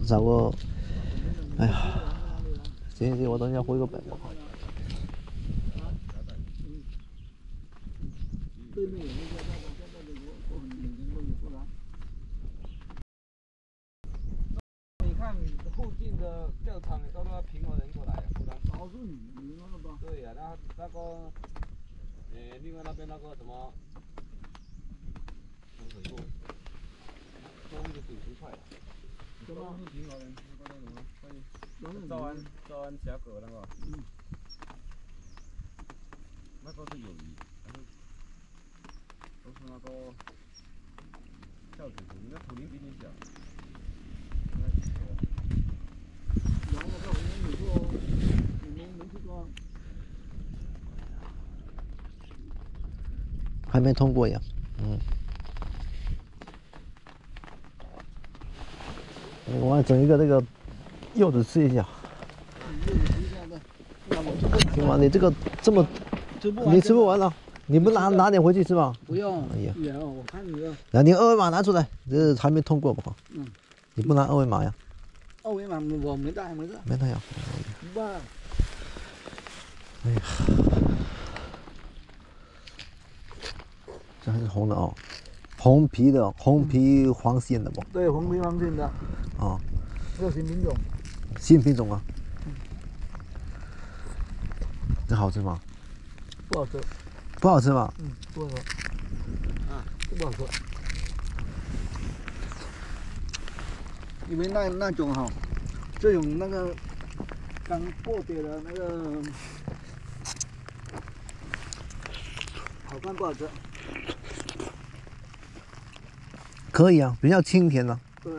找个，哎呀，行，我等一下回个本吧。你看附近的钓场都是平和人过来的，不然少数民了吧？对呀、那个，另外那边那个什么，收水路，收就90块了。什么？是平和人，那个什么，赵安峡谷那个，那个是有鱼，都是那个跳水土，那土林比你小。然后我们有做，你们没去做？还没通过呀，我要整一个这个柚子吃一下。行吧，你这个这么，你吃不完了，你不拿点回去吃吧？不用。哎呀，我看你的。来，你二维码拿出来，这还没通过吧？嗯。你不拿二维码呀？二维码我没带，没带呀。爸。哎呀，这还是红的哦，红皮黄线的不？对，红皮黄线的。哦。这新品种。新品种啊。这好吃吗？不好吃。不好吃吗？不好吃。这不好吃。因为那种哈，这种那个刚过节的那个，好看不好吃。可以啊，比较清甜的。对。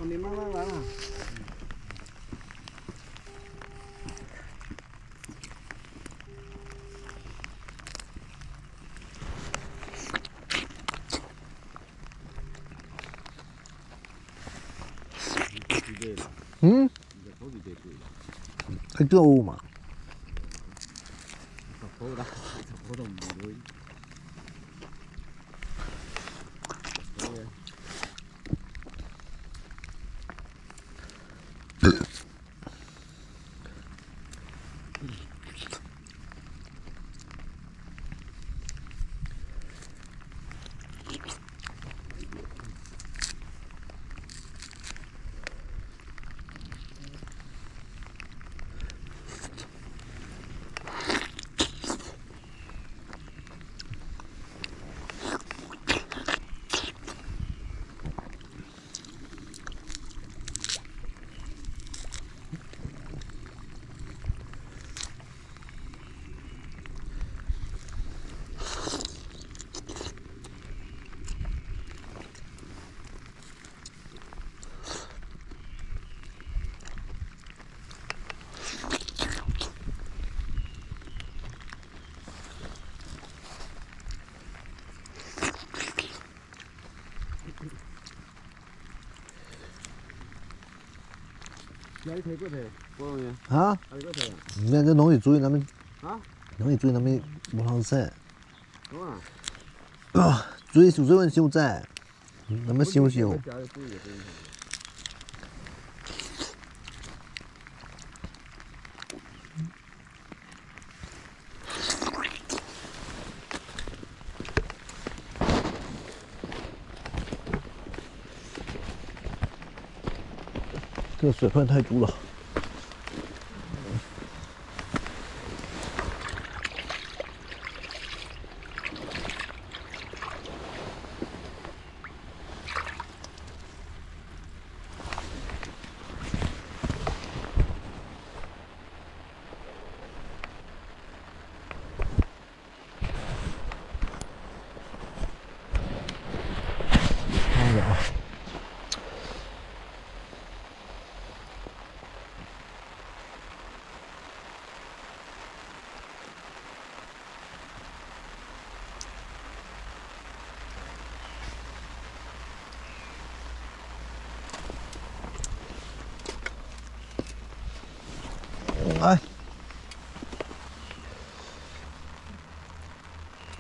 你慢慢来啊。还够嘛？有睇過睇，嗰樣啊？係嗰睇啊？唔係，你攞嚟煮，諗啊？攞嚟煮，諗冇好食。咁啊？煮少少人燒啫，諗乜燒燒？这个水分太足了。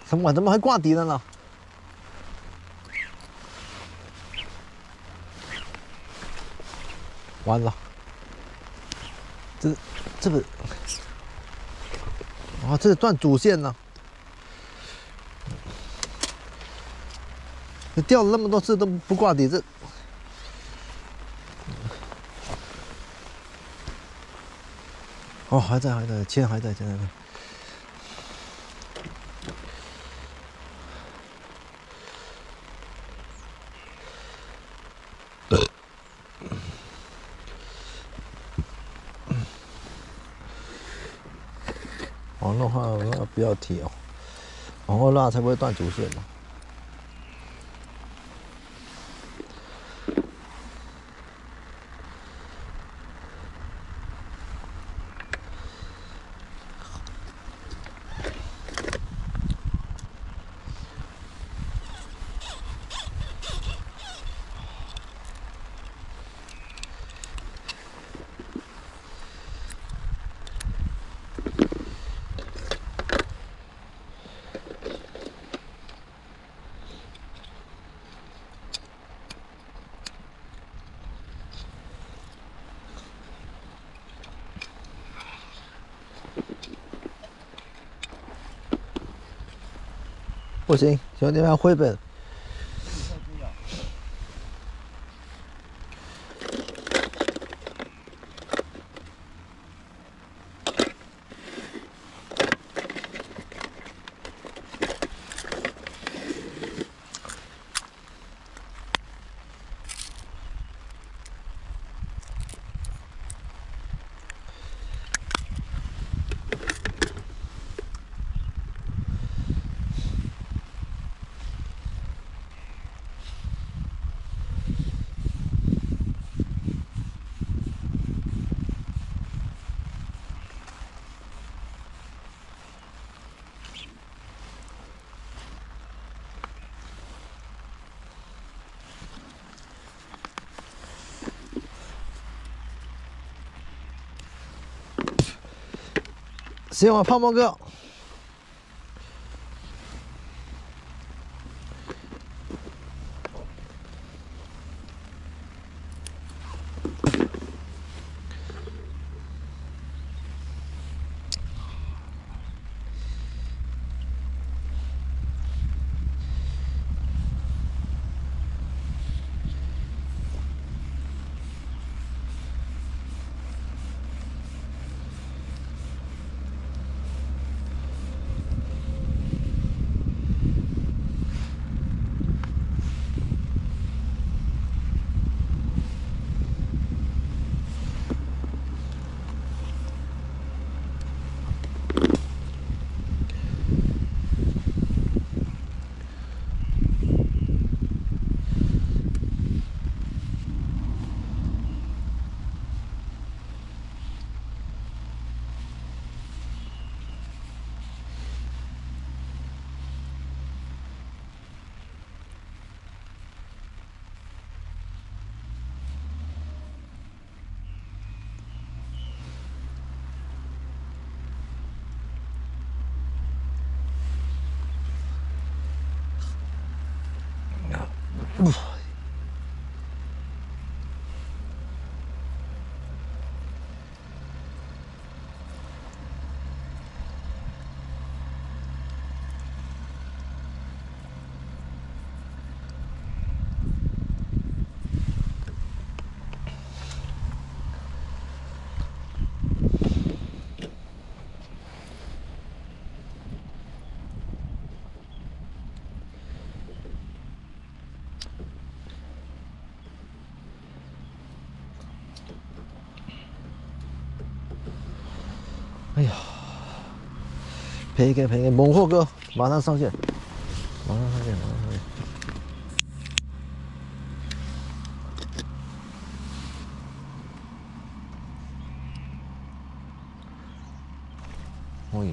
怎么还挂底了呢？完了，这个，啊，这个断主线呢。你钓了那么多次都不挂底，这。哦，还在，铅还在。网络话不要提哦，网络辣才不会断主线呢。不行，兄弟们要回本。行我胖猫哥。哎呀，赔给猛货哥，马上上线，马上上线。哎呦。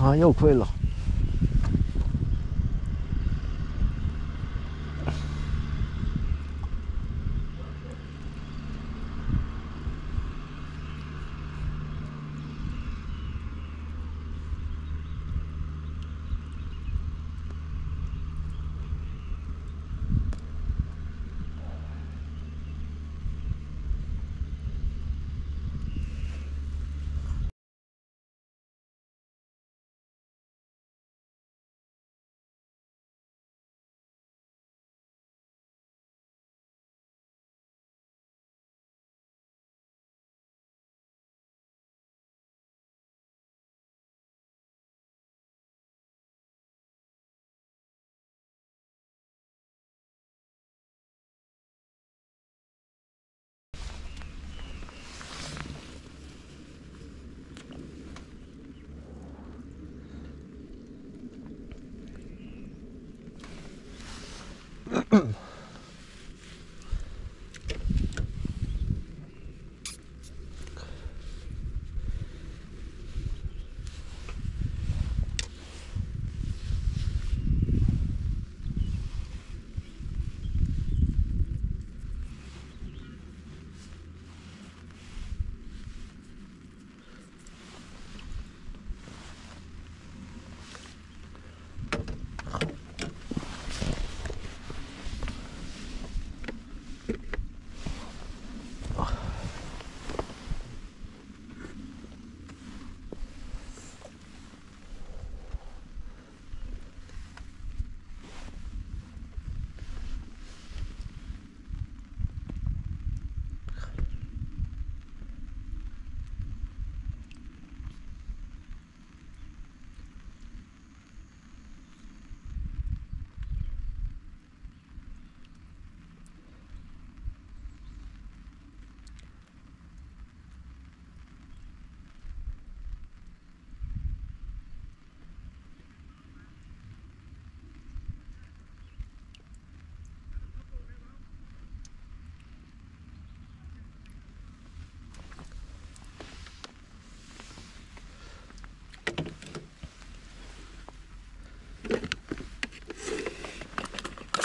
啊，又亏了。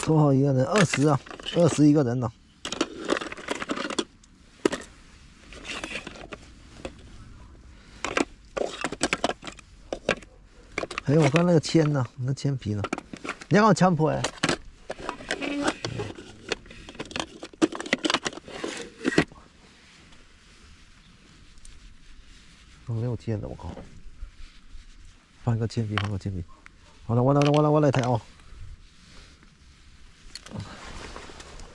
多少一个人？20啊，21个人呢。还有我看那个铅呢，那铅皮呢？你要枪破哎？没有铅的，我靠！换个铅笔，换个铅笔。好了，我来抬哦。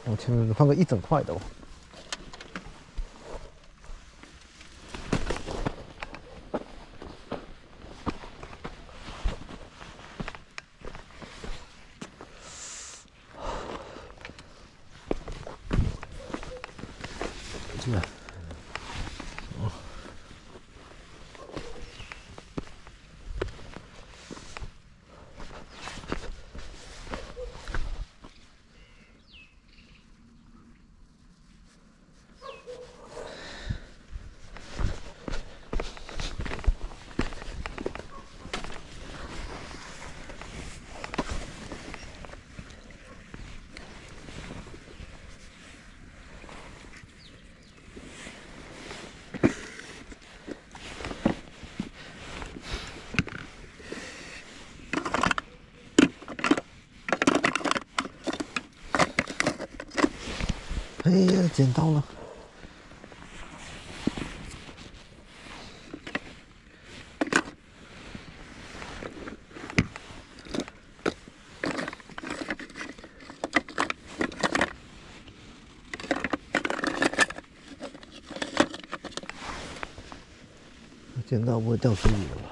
我去换个1整块的哦。进来。哎呀，捡到了！捡到不会掉水里了吧？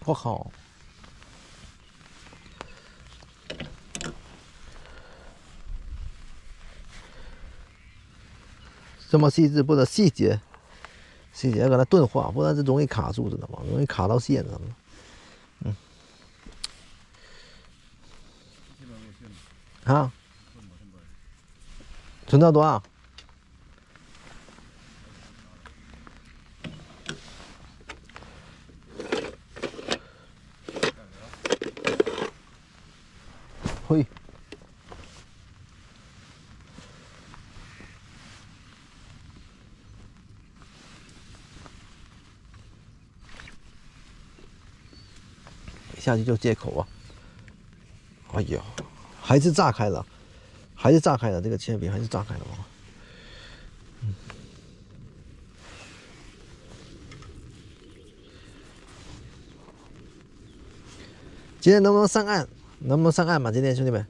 我靠！这么细致，不得细节，细节要给它钝化，不然这容易卡住，知道吗？容易卡到线，知道吗？啊？存到多少？嘿。下去就接口啊！哎呀，还是炸开了，还是炸开了，这个铅笔还是炸开了啊！今天能不能上岸？能不能上岸吧？今天兄弟们。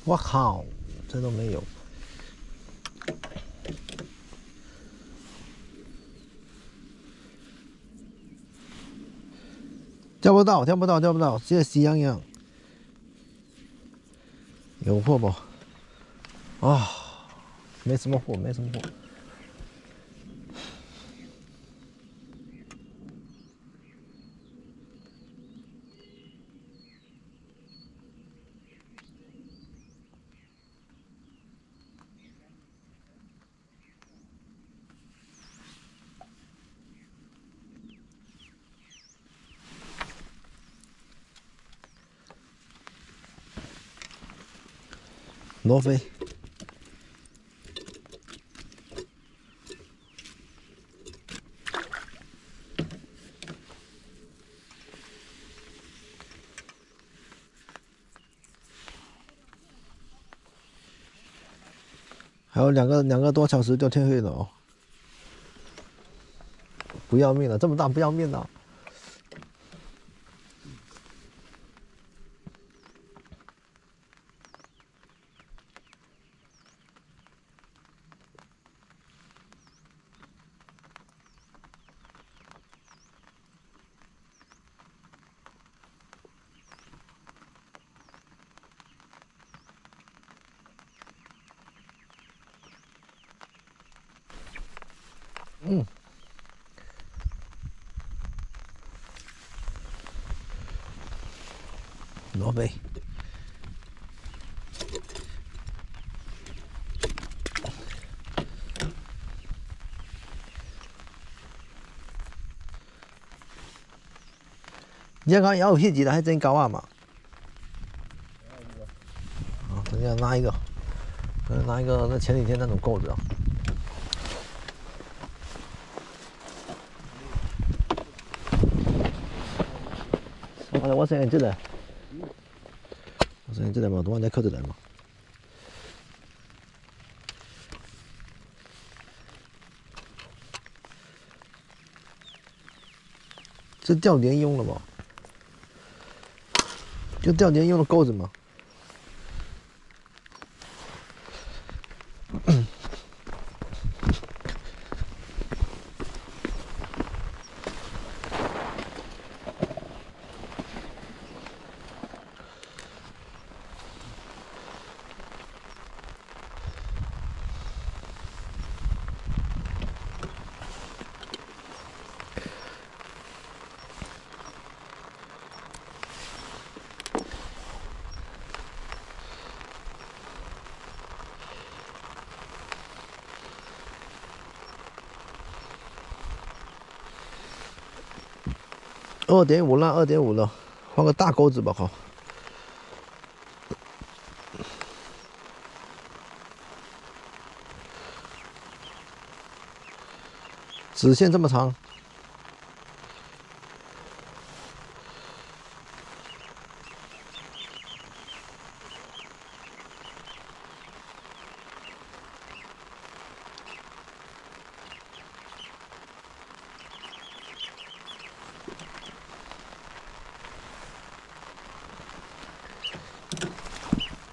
我靠，这都没有。钓不到，钓不到，钓不到！这喜羊羊有货不？啊，没什么货，没什么货。挪飞。还有两个多小时就天黑了哦，不要命了，这么大不要命了。挪背。你讲要有迄级的还真高啊嘛。啊，等一下拿一个，拿一个那前几天那种钩子啊。我先这个，我先这个嘛，多再扣这个嘛。这钓鲢用的嘛？就钓鲢用的钩子嘛。2.5了，2.5了，换个大钩子吧，好。直线这么长，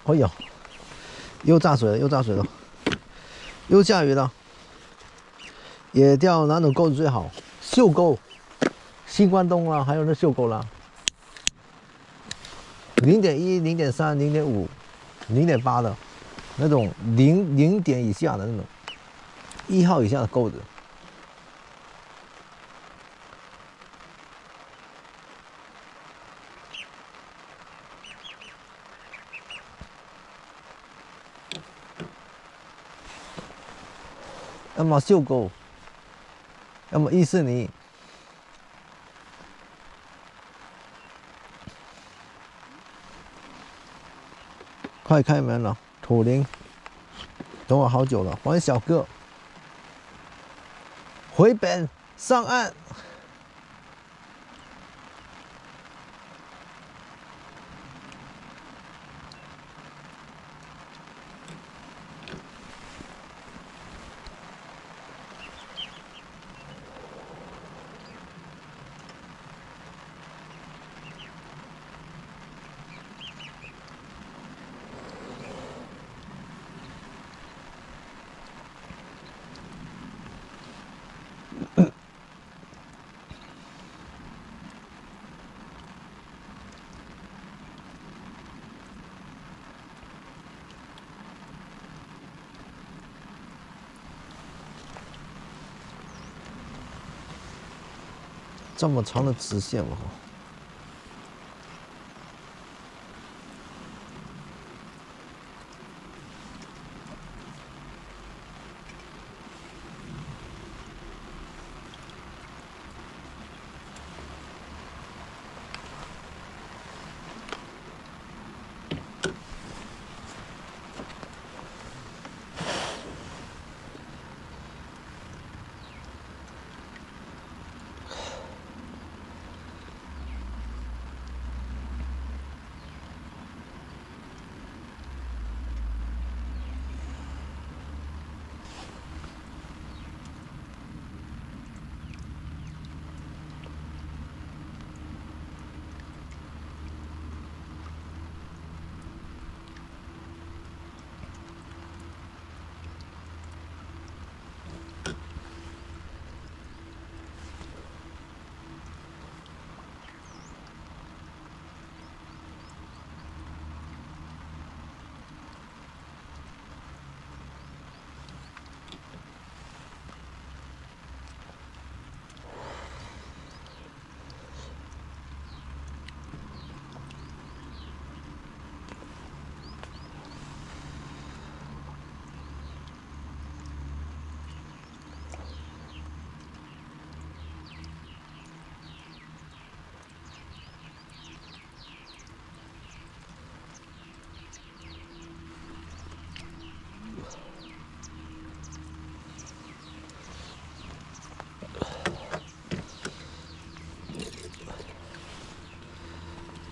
哎呦，又炸水了，又炸水了，又下雨了。野钓哪种钩子最好？袖钩，新关东啦，还有那袖钩啦。0.1、0.3、0.5、0.8的，那种0点以下的那种，1号以下的钩子。要么袖钩，要么伊士尼。快开门了，土林，等我好久了。欢迎小哥，回本上岸。这么长的直线嘛，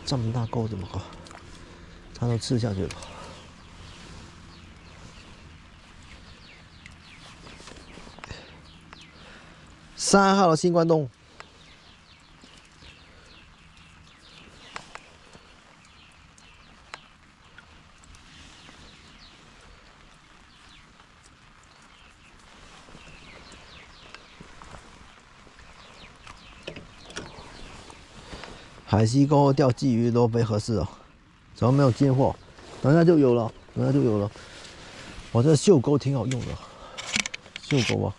这么大钩怎么搞？它都吃下去了。3号的新关东。海西沟钓鲫鱼都没合适哦，怎么没有进货？等一下就有了，等一下就有了。我这袖钩挺好用的，袖钩啊。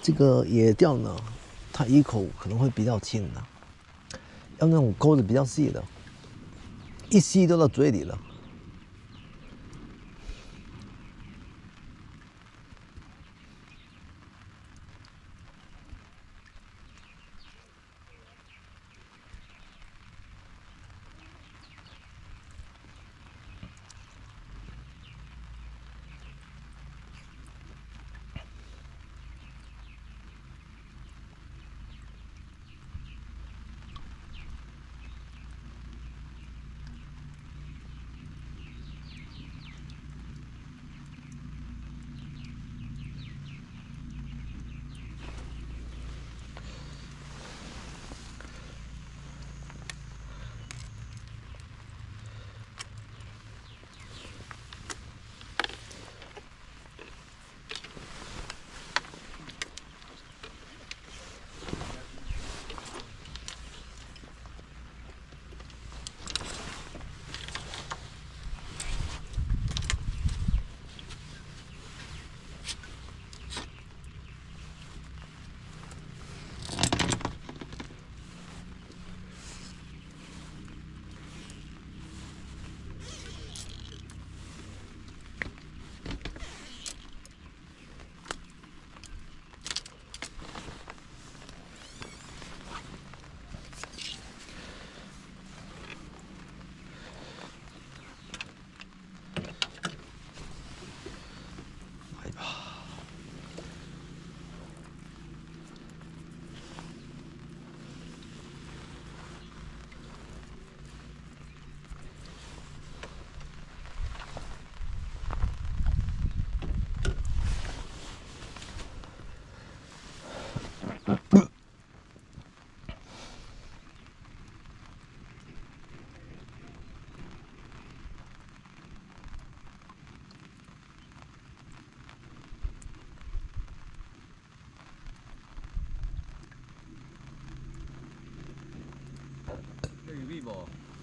这个野钓呢，它一口可能会比较轻的，要那种钩子比较细的，一吸都到嘴里了。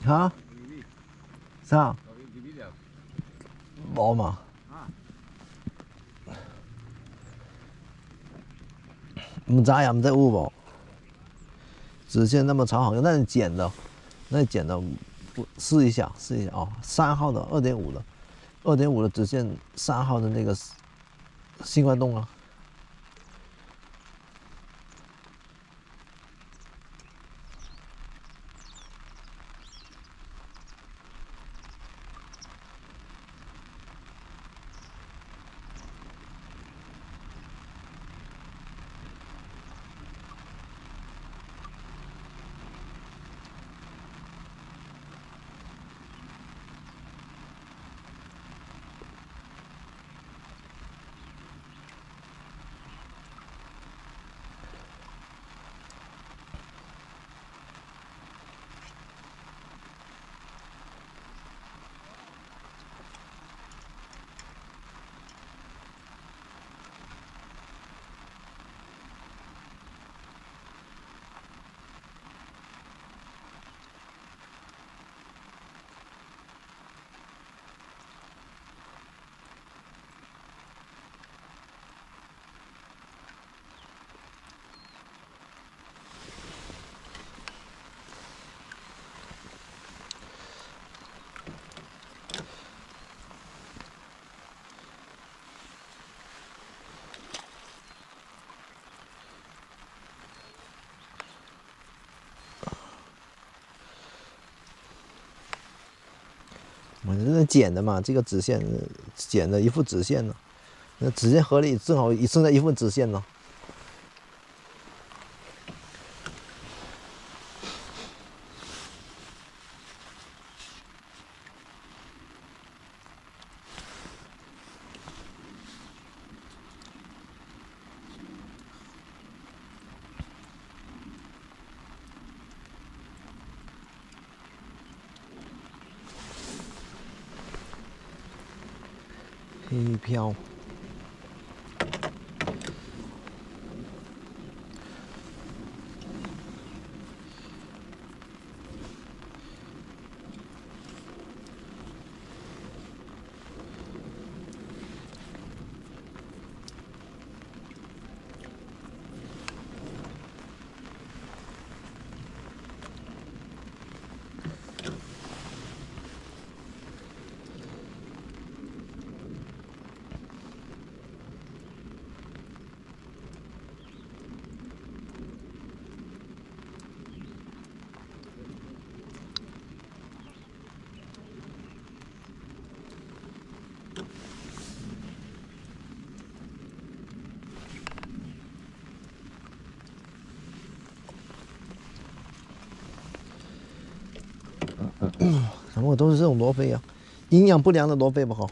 嚇？啥？冇嘛？唔知啊，唔知有冇？直线那么长好像，那你剪的，试一下哦。3号的2.5的，2.5的直线，3号的那个新关东啊。我这是剪的嘛，这个直线剪的一副直线呢，那直线合理正好剩下一份直线呢。鱼漂。什么都是这种罗非啊，营养不良的罗非不好。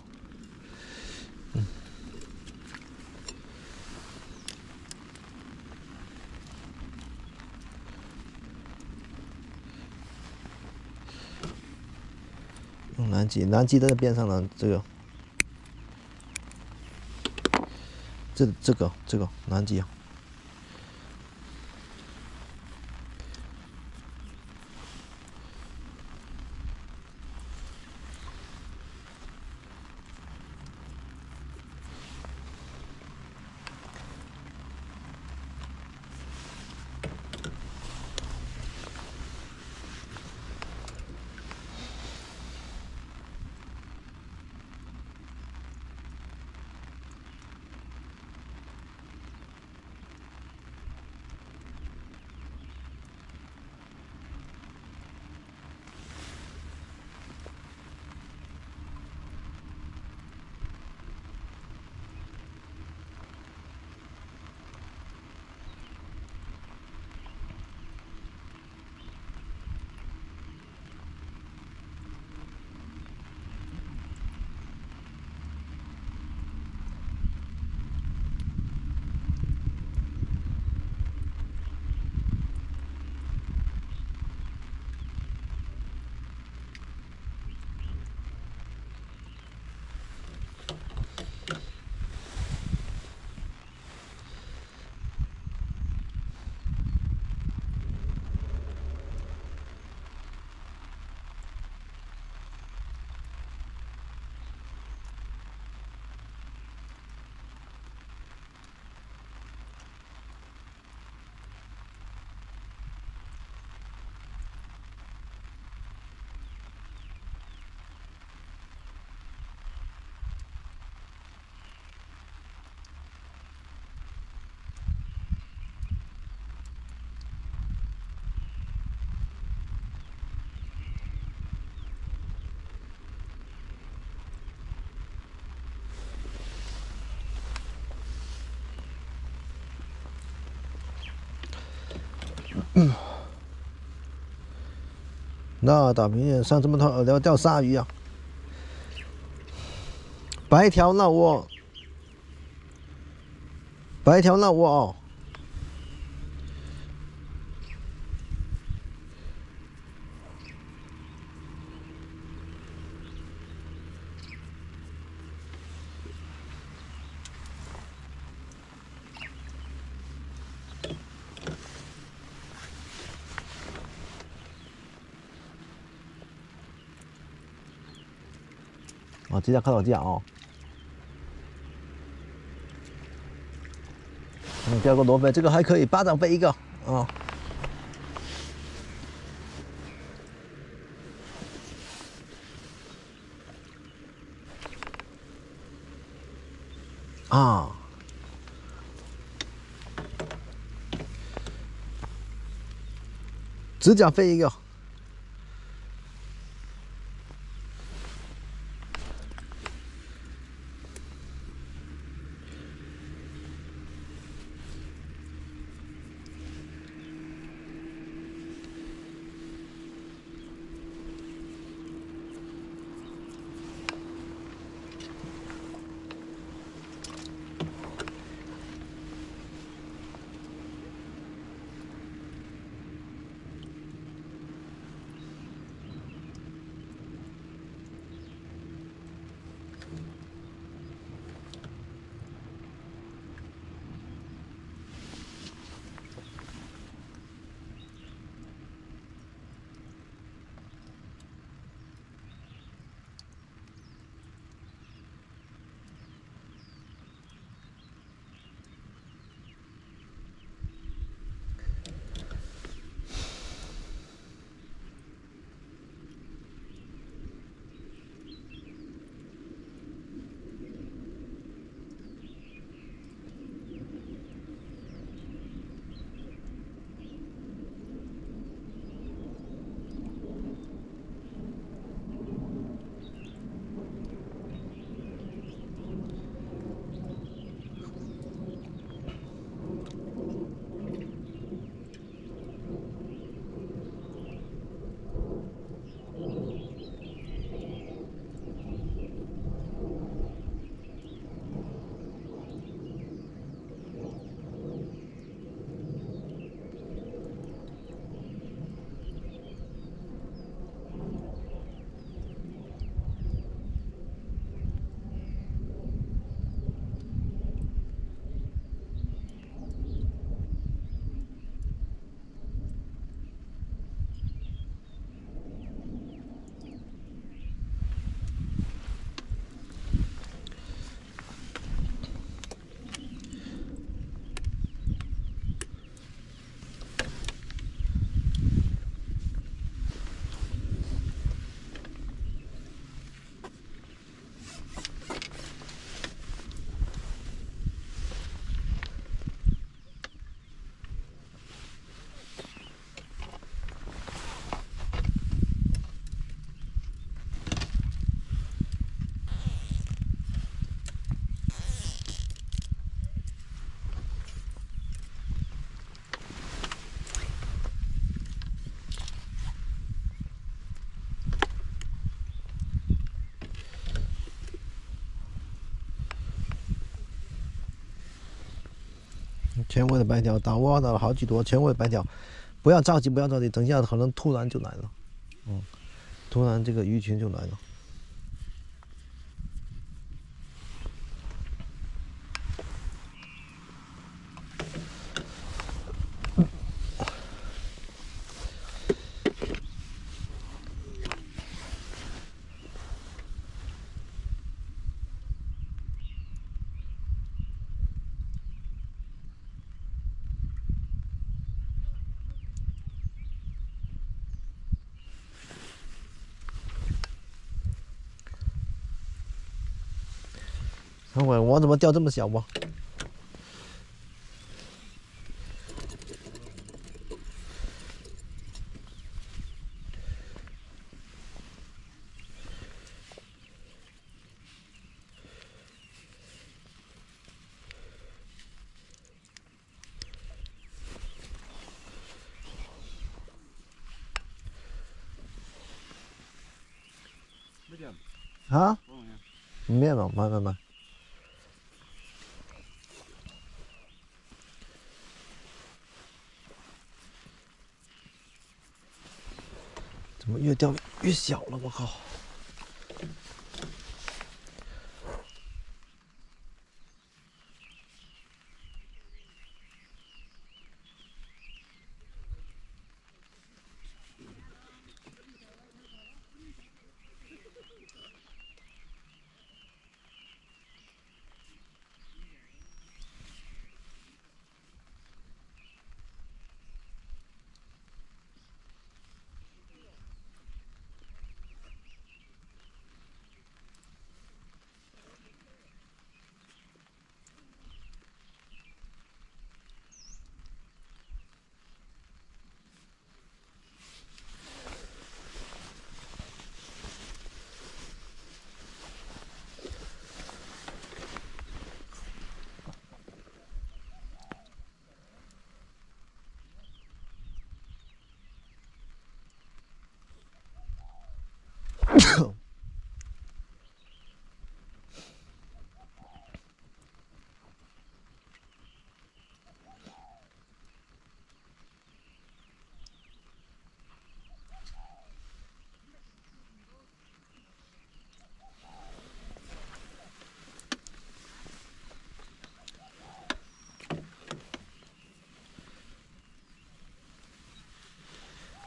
用南极，南极在边上的这个，这个南极啊。那大平原上这么多要钓鲨鱼啊！白条闹窝，白条闹窝哦。哦，这家看到这样哦。钓个罗非，这个还可以，巴掌飞一个啊。啊，指甲飞一个。全尾的白条，打窝打了好几多全尾白条，不要着急，不要着急，等一下可能突然就来了，突然这个鱼群就来了。我怎么钓这么小吧？啊？唔咩嘛？买。怎么越钓越小了？我靠！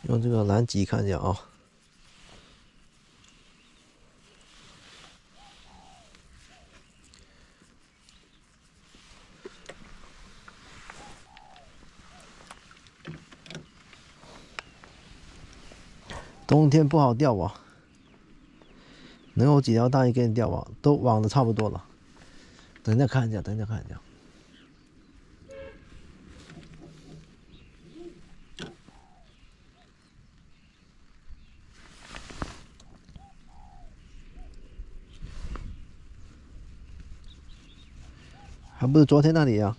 用这个蓝脊看一下啊。冬天不好钓网，能有几条大鱼给你钓网，都网的差不多了。等一下看一下，还不是昨天那里啊？